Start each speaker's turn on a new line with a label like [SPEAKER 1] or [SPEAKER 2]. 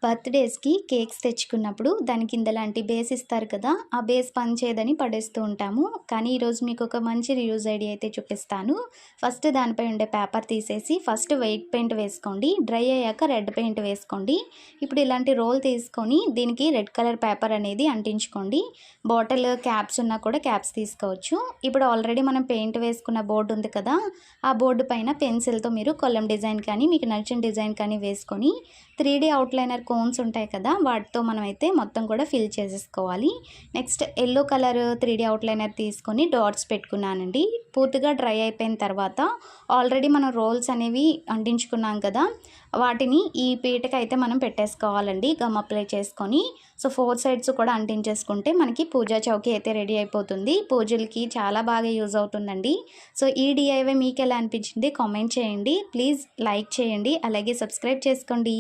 [SPEAKER 1] బర్త్‌డేస్‌కి cakes తెచ్చుకున్నప్పుడు దాని కింద లాంటి బేస్ ఇస్తారు కదా! ఆ బేస్ పనిచేయదని పడేస్తూ ఉంటాము. కానీ ఈరోజు మీకొక మంచి రీయూజ్ ఐడియా అయితే చూపిస్తాను. ఫస్ట్ దానిపై ఉండే పేపర్ తీసేసి ఫస్ట్ వైట్ పెయింట్ వేసుకోండి. డ్రై అయ్యాక రెడ్ పెయింట్ వేసుకోండి. ఇప్పుడు ఇలాంటి రోల్ తీసుకొని దీనికి రెడ్ కలర్ పేపర్ అనేది అంటించుకోండి. బాటిల్ క్యాప్స్ ఉన్నా కూడా క్యాప్స్ తీసుకోవచ్చు. ఇప్పుడు ఆల్రెడీ మనం పెయింట్ వేసుకున్న బోర్డు ఉంది కదా! ఆ బోర్డు పైన పెన్సిల్‌తో మీరు కొల్లం డిజైన్ కానీ మీకు నచ్చిన డిజైన్ కానీ వేసుకొని 3D అవుట్‌లైనర్ కోన్స్ ఉంటాయి కదా! వాటితో మనమైతే మొత్తం కూడా ఫిల్ చేసేసుకోవాలి. Next yellow colour 3D outliner తీసుకొని డాట్స్ పెట్టుకున్నానండి. పూర్తిగా డ్రై అయిపోయిన తర్వాత ఆల్రెడీ మనం రోల్స్ అనేవి అంటించుకున్నాం కదా! వాటిని ఈ పీటకైతే మనం పెట్టేసుకోవాలండి గమ్ అప్లై చేసుకొని. సో 4 సైడ్స్ కూడా అంటించేసుకుంటే మనకి పూజా చౌకీ అయితే రెడీ అయిపోతుంది. పూజలకి చాలా బాగా యూజ్ అవుతుందండి. సో ఈ డీఐవై మీకెలా అనిపించింది కామెంట్ చేయండి. ప్లీజ్ లైక్ చేయండి. అలాగే సబ్స్క్రైబ్ చేసుకోండి.